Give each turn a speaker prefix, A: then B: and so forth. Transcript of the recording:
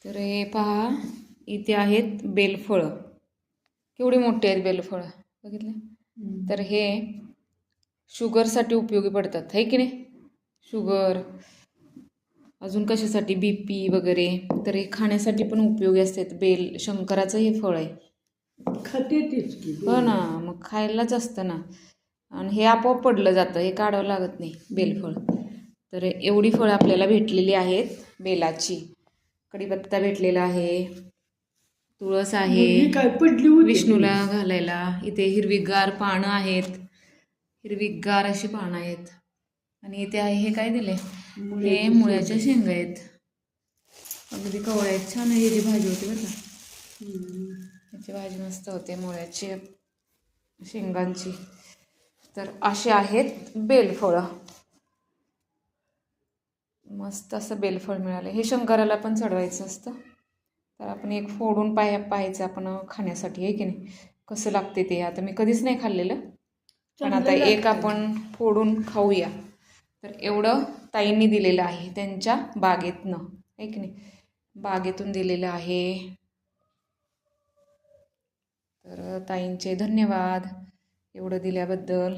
A: तर हे पहा, इथे आहेत बेलफळं. केवढी मोठी आहेत बेलफळं, बघितले. तर हे शुगरसाठी उपयोगी पडतात, है की नाही. शुगर, अजून कशासाठी, BP वगैरे. तर हे खाण्यासाठी पण उपयोगी असतात. बेल शंकराचं हे फळ आहे.
B: खाते तेच की.
A: हो ना, मग खायलाच असतं ना. आणि हे आपोआप पडलं जातं, हे काढावं लागत नाही बेलफळ. तर एवढी फळं आपल्याला भेटलेली आहेत बेलाची. कढीपत्ता भेटलेला आहे, तुळस आहे
B: काय पडली होती
A: विष्णूला घालायला. इथे हिरवीगार पानं आहेत, हिरवीगार अशी पानं आहेत. आणि इथे आहे हे काय दिले, हे मुळ्याच्या शेंगा आहेत. अगदी कवळ्या आहेत, छान आहे. ह्याची भाजी होती बरं का, ह्याची भाजी मस्त होते मुळ्याची शेंगांची. तर असे आहेत बेलफळं. मस्त असं बेलफळ मिळालं. हे शंकराला पण चढवायचं असतं. तर आपण एक फोडून पाहायचं आपण खाण्यासाठी, आहे की नाही, कसं लागते ते. आता मी कधीच नाही खाल्लेलं, पण आता एक आपण फोडून खाऊया. तर एवढं ताईंनी दिलेलं आहे त्यांच्या बागेतनं, आहे की नाही, बागेतून दिलेलं आहे. तर ताईंचे धन्यवाद एवढं दिल्याबद्दल.